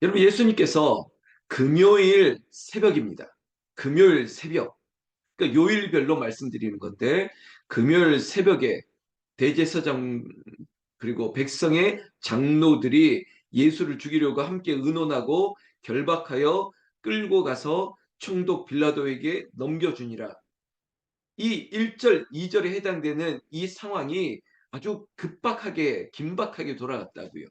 여러분, 예수님께서 금요일 새벽입니다. 금요일 새벽. 그러니까 요일별로 말씀드리는 건데, 금요일 새벽에 대제사장 그리고 백성의 장로들이 예수를 죽이려고 함께 의논하고 결박하여 끌고 가서 총독 빌라도에게 넘겨주니라. 이 1절, 2절에 해당되는 이 상황이 아주 급박하게, 긴박하게 돌아갔다고요.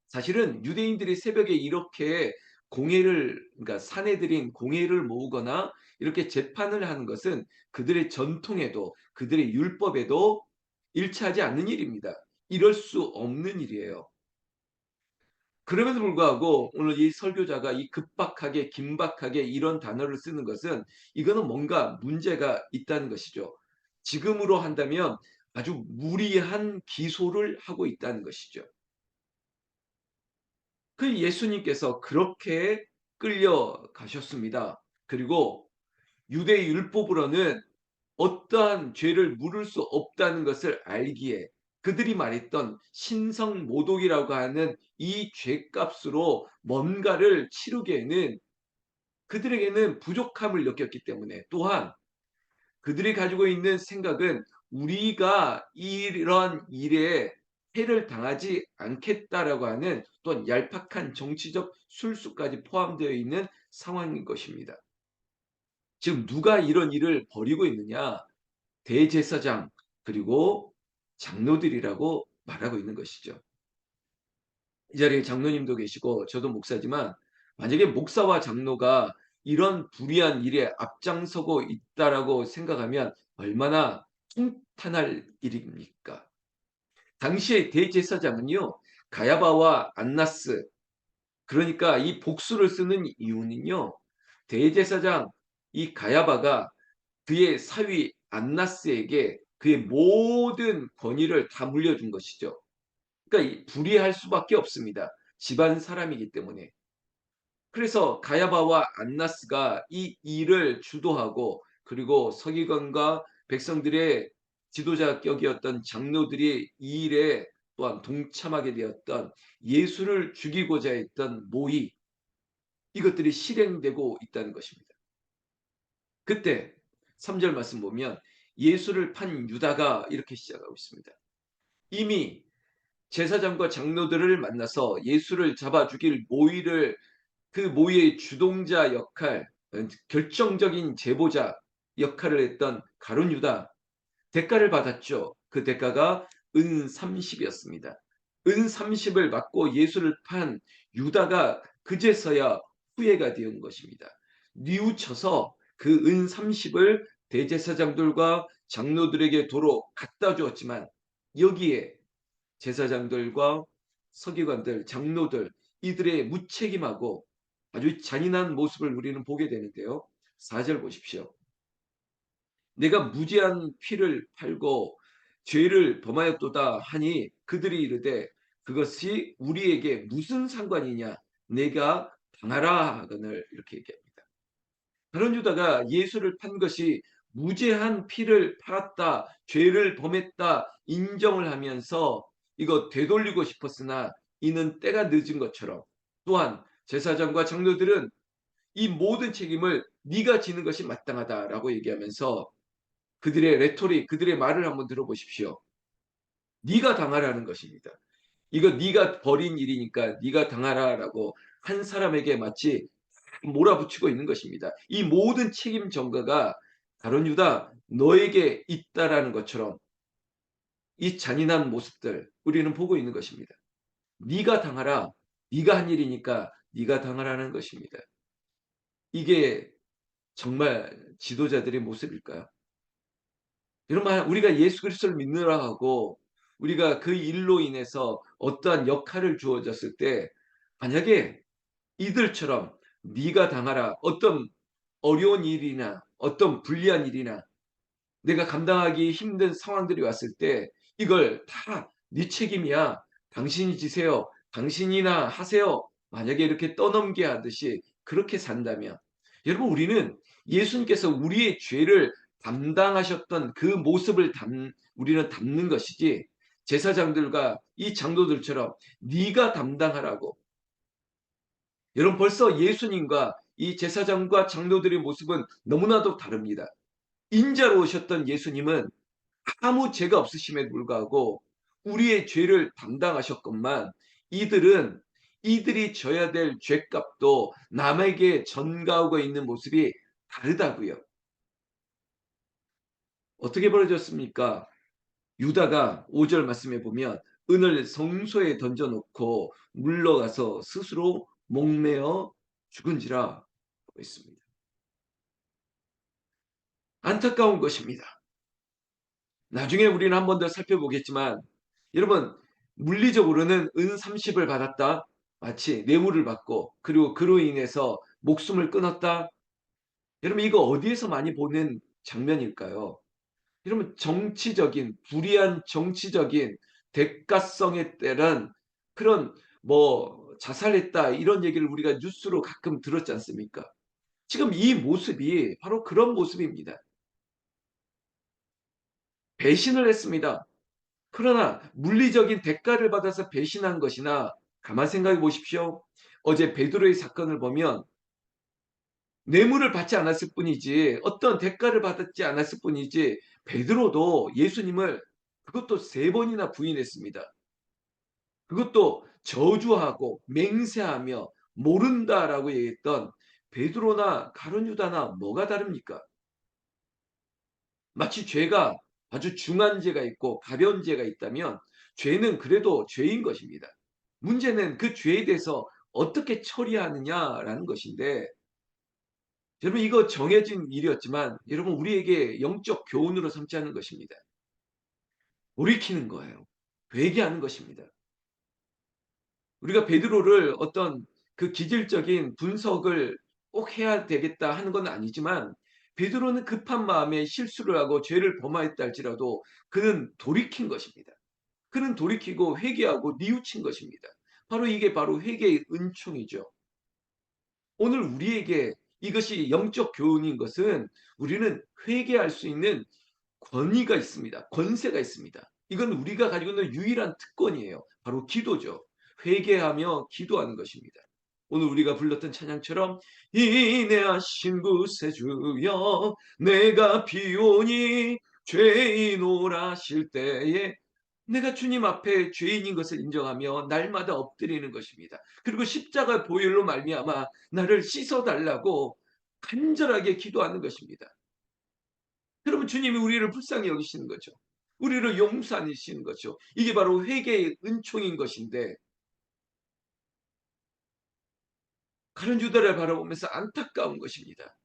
사실은 유대인들이 새벽에 이렇게 그러니까 사내들인 공회를 모으거나 이렇게 재판을 하는 것은 그들의 전통에도, 그들의 율법에도 일치하지 않는 일입니다. 이럴 수 없는 일이에요. 그럼에도 불구하고 오늘 이 설교자가 이 급박하게, 긴박하게 이런 단어를 쓰는 것은 이거는 뭔가 문제가 있다는 것이죠. 지금으로 한다면 아주 무리한 기소를 하고 있다는 것이죠. 그 예수님께서 그렇게 끌려가셨습니다. 그리고 유대 율법으로는 어떠한 죄를 물을 수 없다는 것을 알기에 그들이 말했던 신성모독이라고 하는 이 죄값으로 뭔가를 치르기에는 그들에게는 부족함을 느꼈기 때문에, 또한 그들이 가지고 있는 생각은 우리가 이런 일에 해를 당하지 않겠다라고 하는 또한 얄팍한 정치적 술수까지 포함되어 있는 상황인 것입니다. 지금 누가 이런 일을 벌이고 있느냐? 대제사장 그리고 장로들이라고 말하고 있는 것이죠. 이 자리에 장로님도 계시고 저도 목사지만, 만약에 목사와 장로가 이런 불의한 일에 앞장서고 있다라고 생각하면 얼마나 통탄할 일입니까? 당시의 대제사장은요, 가야바와 안나스, 그러니까 이 복수를 쓰는 이유는요, 대제사장 이 가야바가 그의 사위 안나스에게 그의 모든 권위를 다 물려준 것이죠. 그러니까 불의할 수밖에 없습니다. 집안 사람이기 때문에. 그래서 가야바와 안나스가 이 일을 주도하고, 그리고 서기관과 백성들의 지도자격이었던 장로들이 이 일에 또한 동참하게 되었던, 예수를 죽이고자 했던 모의, 이것들이 실행되고 있다는 것입니다. 그때 3절 말씀 보면 예수를 판 유다가 이렇게 시작하고 있습니다. 이미 제사장과 장로들을 만나서 예수를 잡아 죽일 모의를, 그 모의의 주동자 역할, 결정적인 제보자 역할을 했던 가룟 유다, 대가를 받았죠. 그 대가가 은 30이었습니다. 은 30을 받고 예수를 판 유다가 그제서야 후회가 되은 것입니다. 뉘우쳐서 그 은 30을 대제사장들과 장로들에게 도로 갖다 주었지만, 여기에 제사장들과 서기관들, 장로들, 이들의 무책임하고 아주 잔인한 모습을 우리는 보게 되는데요. 4절 보십시오. 내가 무지한 피를 팔고 죄를 범하였도다 하니 그들이 이르되 그것이 우리에게 무슨 상관이냐, 내가 당하라 하거늘, 이렇게 얘기합니다. 다른 유다가 예수를 판 것이 무죄한 피를 팔았다, 죄를 범했다 인정을 하면서 이거 되돌리고 싶었으나 이는 때가 늦은 것처럼, 또한 제사장과 장로들은 이 모든 책임을 네가 지는 것이 마땅하다라고 얘기하면서 그들의 레토릭, 그들의 말을 한번 들어보십시오. 네가 당하라는 것입니다. 이거 네가 벌인 일이니까 네가 당하라라고 한 사람에게 마치 몰아붙이고 있는 것입니다. 이 모든 책임 전가가 다른 유다 너에게 있다라는 것처럼 이 잔인한 모습들 우리는 보고 있는 것입니다. 네가 당하라. 네가 한 일이니까 네가 당하라는 것입니다. 이게 정말 지도자들의 모습일까요? 여러분, 우리가 예수 그리스도를 믿느라 하고 우리가 그 일로 인해서 어떠한 역할을 주어졌을 때, 만약에 이들처럼 네가 당하라, 어떤 어려운 일이나 어떤 불리한 일이나 내가 감당하기 힘든 상황들이 왔을 때 이걸 다 네 책임이야, 당신이 지세요, 당신이나 하세요, 만약에 이렇게 떠넘게 하듯이 그렇게 산다면, 여러분, 우리는 예수님께서 우리의 죄를 담당하셨던 그 모습을 우리는 담는 것이지, 제사장들과 이 장로들처럼 네가 담당하라고, 여러분 벌써 예수님과 이 제사장과 장로들의 모습은 너무나도 다릅니다. 인자로 오셨던 예수님은 아무 죄가 없으심에 불구하고 우리의 죄를 담당하셨건만 이들은 이들이 져야 될 죄값도 남에게 전가하고 있는 모습이 다르다고요. 어떻게 벌어졌습니까? 유다가 5절 말씀해 보면 은을 성소에 던져놓고 물러가서 스스로 목매어 죽은지라 하고 있습니다. 안타까운 것입니다. 나중에 우리는 한 번 더 살펴보겠지만 여러분 물리적으로는 은 30을 받았다. 마치 뇌물을 받고 그리고 그로 인해서 목숨을 끊었다. 여러분 이거 어디에서 많이 보는 장면일까요? 여러분 정치적인 불의한 정치적인 대가성에 따른 그런 뭐 자살했다 이런 얘기를 우리가 뉴스로 가끔 들었지 않습니까? 지금 이 모습이 바로 그런 모습입니다. 배신을 했습니다. 그러나 물리적인 대가를 받아서 배신한 것이나 가만 생각해 보십시오. 어제 베드로의 사건을 보면 뇌물을 받지 않았을 뿐이지 어떤 대가를 받지 않았을 뿐이지 베드로도 예수님을 그것도 3번이나 부인했습니다. 그것도 저주하고 맹세하며 모른다라고 얘기했던 베드로나 가룟 유다나 뭐가 다릅니까? 마치 죄가 아주 중한 죄가 있고 가벼운 죄가 있다면 죄는 그래도 죄인 것입니다. 문제는 그 죄에 대해서 어떻게 처리하느냐라는 것인데 여러분 이거 정해진 일이었지만 여러분 우리에게 영적 교훈으로 삼지 않는 것입니다. 돌이키는 거예요. 회개하는 것입니다. 우리가 베드로를 어떤 그 기질적인 분석을 꼭 해야 되겠다 하는 건 아니지만 베드로는 급한 마음에 실수를 하고 죄를 범하였다 할지라도 그는 돌이킨 것입니다. 그는 돌이키고 회개하고 뉘우친 것입니다. 바로 이게 바로 회개의 은총이죠. 오늘 우리에게 이것이 영적 교훈인 것은 우리는 회개할 수 있는 권위가 있습니다. 권세가 있습니다. 이건 우리가 가지고 있는 유일한 특권이에요. 바로 기도죠. 회개하며 기도하는 것입니다. 오늘 우리가 불렀던 찬양처럼 인내하신 구세주여 내가 비오니 죄인 오라실 때에 내가 주님 앞에 죄인인 것을 인정하며 날마다 엎드리는 것입니다. 그리고 십자가 보혈로 말미암아 나를 씻어달라고 간절하게 기도하는 것입니다. 그러면 주님이 우리를 불쌍히 여기시는 거죠. 우리를 용서하시는 거죠. 이게 바로 회개의 은총인 것인데 가룟 유다를 바라보면서 안타까운 것입니다.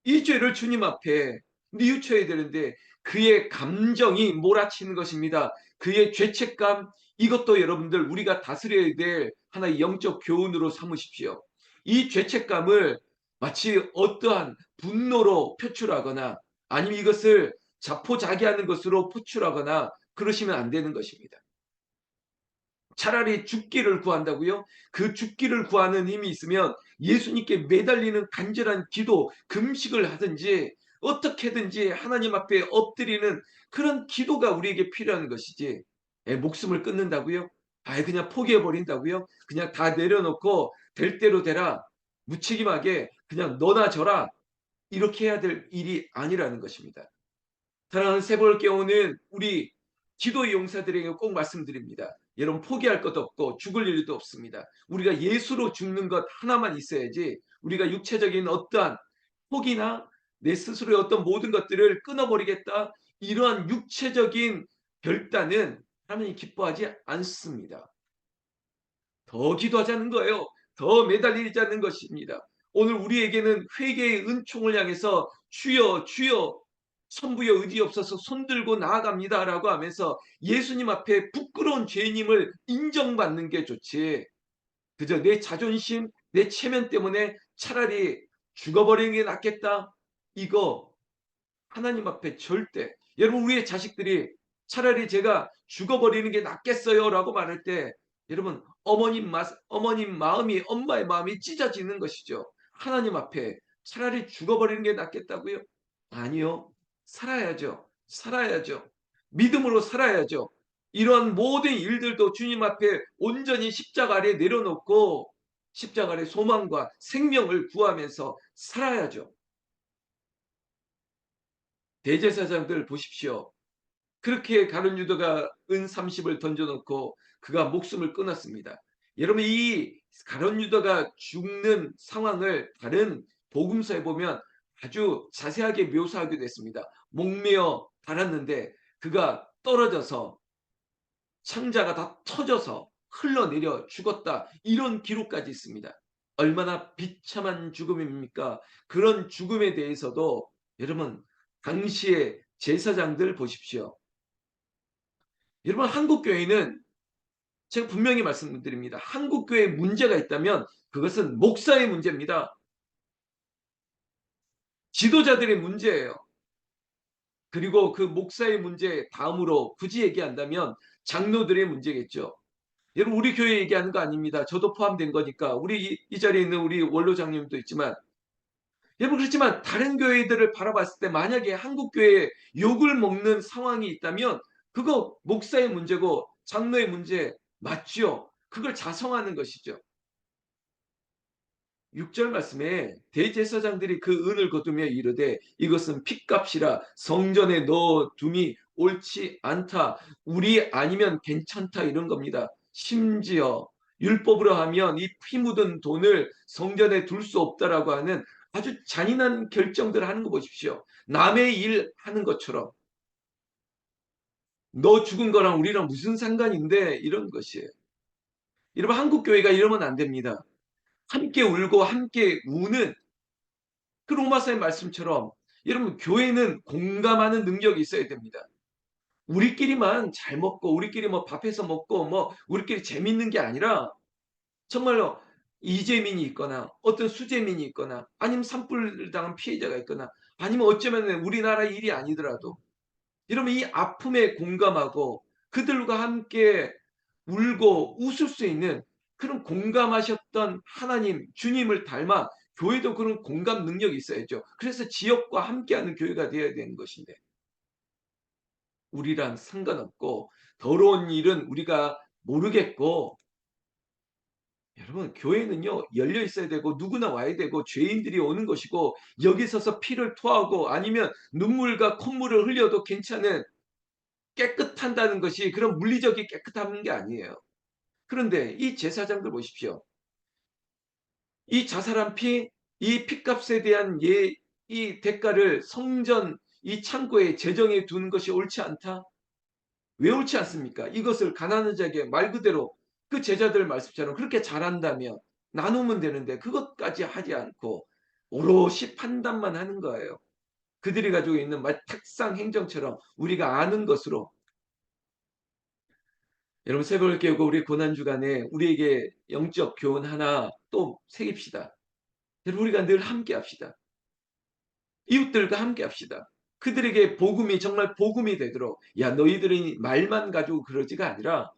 이 죄를 주님 앞에 뉘우쳐야 되는데 그의 감정이 몰아치는 것입니다. 그의 죄책감 이것도 여러분들 우리가 다스려야 될 하나의 영적 교훈으로 삼으십시오. 이 죄책감을 마치 어떠한 분노로 표출하거나 아니면 이것을 자포자기하는 것으로 표출하거나 그러시면 안 되는 것입니다. 차라리 죽기를 구한다고요? 그 죽기를 구하는 힘이 있으면 예수님께 매달리는 간절한 기도, 금식을 하든지 어떻게든지 하나님 앞에 엎드리는 그런 기도가 우리에게 필요한 것이지. 목숨을 끊는다고요? 아예 그냥 포기해 버린다고요? 그냥 다 내려놓고 될 대로 되라. 무책임하게 그냥 너나 저라. 이렇게 해야 될 일이 아니라는 것입니다. 사랑하는 세벌 교우는 우리 기도의 용사들에게 꼭 말씀드립니다. 여러분 포기할 것도 없고 죽을 일도 없습니다. 우리가 예수로 죽는 것 하나만 있어야지 우리가 육체적인 어떠한 포기나 내 스스로의 어떤 모든 것들을 끊어버리겠다 이러한 육체적인 결단은 하나님이 기뻐하지 않습니다. 더 기도하자는 거예요. 더 매달리자는 것입니다. 오늘 우리에게는 회개의 은총을 향해서 주여 주여 천부여 의지없어서 손들고 나아갑니다라고 하면서 예수님 앞에 부끄러운 죄인임을 인정받는 게 좋지. 그저 내 자존심, 내 체면 때문에 차라리 죽어버리는 게 낫겠다. 이거 하나님 앞에 절대 여러분 우리의 자식들이 차라리 제가 죽어버리는 게 낫겠어요라고 말할 때 여러분 어머님 마음이 엄마의 마음이 찢어지는 것이죠. 하나님 앞에 차라리 죽어버리는 게 낫겠다고요? 아니요. 살아야죠. 살아야죠. 믿음으로 살아야죠. 이런 모든 일들도 주님 앞에 온전히 십자가 아래 내려놓고 십자가 아래 소망과 생명을 구하면서 살아야죠. 대제사장들 보십시오. 그렇게 가룟 유다가 은 30을 던져놓고 그가 목숨을 끊었습니다. 여러분 이 가룟 유다가 죽는 상황을 다른 복음서에 보면 아주 자세하게 묘사하기도 했습니다. 목매어 달았는데 그가 떨어져서 창자가 다 터져서 흘러내려 죽었다. 이런 기록까지 있습니다. 얼마나 비참한 죽음입니까? 그런 죽음에 대해서도 여러분 당시의 제사장들 보십시오. 여러분 한국 교회는 제가 분명히 말씀드립니다. 한국 교회에 문제가 있다면 그것은 목사의 문제입니다. 지도자들의 문제예요. 그리고 그 목사의 문제 다음으로 굳이 얘기한다면 장로들의 문제겠죠. 여러분 우리 교회 얘기하는 거 아닙니다. 저도 포함된 거니까 우리 이 자리에 있는 우리 원로장님도 있지만 여러분 그렇지만 다른 교회들을 바라봤을 때 만약에 한국 교회에 욕을 먹는 상황이 있다면 그거 목사의 문제고 장로의 문제 맞죠. 그걸 자성하는 것이죠. 6절 말씀에 대제사장들이 그 은을 거두며 이르되 이것은 핏값이라 성전에 넣어둠이 옳지 않다. 우리 아니면 괜찮다 이런 겁니다. 심지어 율법으로 하면 이 피 묻은 돈을 성전에 둘 수 없다라고 하는 아주 잔인한 결정들을 하는 거 보십시오. 남의 일 하는 것처럼 너 죽은 거랑 우리랑 무슨 상관인데 이런 것이에요. 여러분 한국 교회가 이러면 안 됩니다. 함께 울고 함께 우는 그 로마서의 말씀처럼 여러분 교회는 공감하는 능력이 있어야 됩니다. 우리끼리만 잘 먹고 우리끼리 뭐 밥해서 먹고 뭐 우리끼리 재밌는 게 아니라 정말로 이재민이 있거나 어떤 수재민이 있거나 아니면 산불을 당한 피해자가 있거나 아니면 어쩌면 우리나라 일이 아니더라도 여러분 이 아픔에 공감하고 그들과 함께 울고 웃을 수 있는 그런 공감하셨던 하나님, 주님을 닮아 교회도 그런 공감 능력이 있어야죠. 그래서 지역과 함께하는 교회가 되어야 되는 것인데 우리랑 상관없고 더러운 일은 우리가 모르겠고 여러분 교회는요 열려 있어야 되고 누구나 와야 되고 죄인들이 오는 것이고 여기 서서 피를 토하고 아니면 눈물과 콧물을 흘려도 괜찮은 깨끗한다는 것이 그런 물리적인 깨끗한 게 아니에요. 그런데 이 제사장들 보십시오. 이 자살한 피, 이 핏값에 대한 이 대가를 성전 이 창고에 재정해 두는 것이 옳지 않다? 왜 옳지 않습니까? 이것을 가난한 자에게 말 그대로 그 제자들 말씀처럼 그렇게 잘한다면 나누면 되는데 그것까지 하지 않고 오롯이 판단만 하는 거예요. 그들이 가지고 있는 탁상 행정처럼 우리가 아는 것으로 여러분 새벽을 깨우고 우리 고난주간에 우리에게 영적 교훈 하나 또 새깁시다. 여러분 우리가 늘 함께 합시다. 이웃들과 함께 합시다. 그들에게 복음이 정말 복음이 되도록 야 너희들이 말만 가지고 그러지가 아니라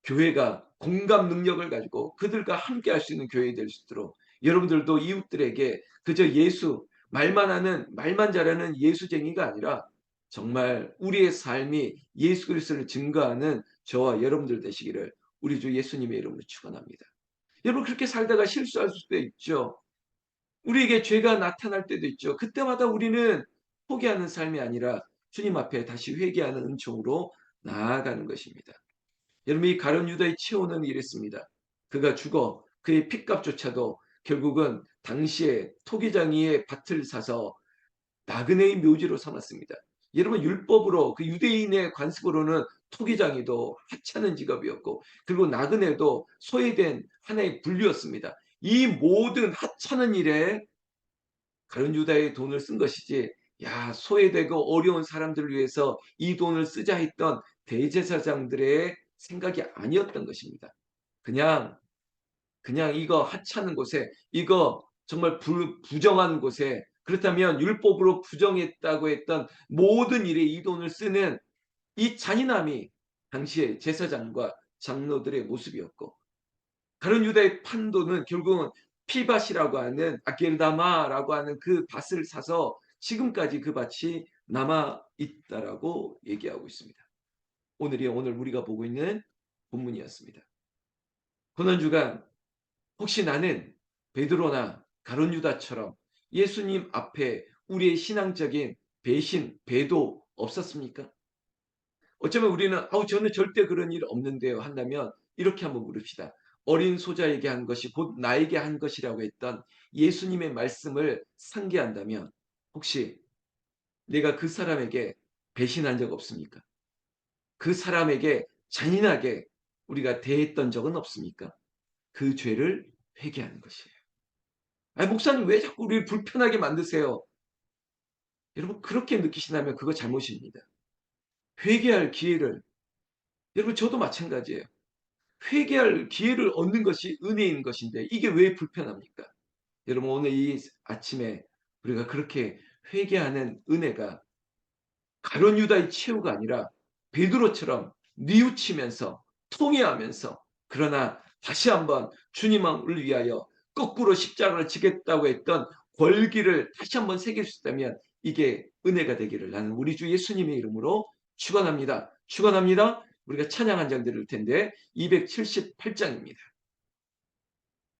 교회가 공감 능력을 가지고 그들과 함께 할 수 있는 교회가 될 수 있도록 여러분들도 이웃들에게 그저 예수 말만 잘하는 예수쟁이가 아니라 정말 우리의 삶이 예수 그리스도를 증거하는 저와 여러분들 되시기를 우리 주 예수님의 이름으로 축원합니다. 여러분 그렇게 살다가 실수할 수도 있죠. 우리에게 죄가 나타날 때도 있죠. 그때마다 우리는 포기하는 삶이 아니라 주님 앞에 다시 회개하는 은총으로 나아가는 것입니다. 여러분 이 가룟 유다의 치호는 이랬습니다. 그가 죽어 그의 핏값조차도 결국은 당시에 토기장이의 밭을 사서 나그네의 묘지로 삼았습니다. 여러분 율법으로 그 유대인의 관습으로는 토기장이도 하찮은 직업이었고 그리고 나그네도 소외된 하나의 분류였습니다. 이 모든 하찮은 일에 가룟 유다의 돈을 쓴 것이지 야 소외되고 어려운 사람들을 위해서 이 돈을 쓰자 했던 대제사장들의 생각이 아니었던 것입니다. 그냥 이거 하찮은 곳에 이거 정말 부정한 곳에 그렇다면 율법으로 부정했다고 했던 모든 일에 이 돈을 쓰는 이 잔인함이 당시의 제사장과 장로들의 모습이었고 가룟 유다의 판도는 결국은 피밭이라고 하는 아겔다마라고 하는 그 밭을 사서 지금까지 그 밭이 남아 있다라고 얘기하고 있습니다. 오늘 우리가 보고 있는 본문이었습니다. 고난주간 혹시 나는 베드로나 가룟 유다처럼 예수님 앞에 우리의 신앙적인 배신, 배도 없었습니까? 어쩌면 우리는 저는 절대 그런 일 없는데요 한다면 이렇게 한번 물읍시다. 어린 소자에게 한 것이 곧 나에게 한 것이라고 했던 예수님의 말씀을 상기한다면 혹시 내가 그 사람에게 배신한 적 없습니까? 그 사람에게 잔인하게 우리가 대했던 적은 없습니까? 그 죄를 회개하는 것이에요. 아니 목사님 왜 자꾸 우리를 불편하게 만드세요? 여러분 그렇게 느끼신다면 그거 잘못입니다. 회개할 기회를 여러분 저도 마찬가지예요. 회개할 기회를 얻는 것이 은혜인 것인데 이게 왜 불편합니까? 여러분 오늘 이 아침에 우리가 그렇게 회개하는 은혜가 가룟 유다의 최후가 아니라 베드로처럼 뉘우치면서 통회하면서 그러나 다시 한번 주님을 위하여 거꾸로 십자가를 지겠다고 했던 권기를 다시 한번 새길 수 있다면 이게 은혜가 되기를 나는 우리 주 예수님의 이름으로 축원합니다. 축원합니다. 우리가 찬양 한 장 드릴 텐데 278장입니다.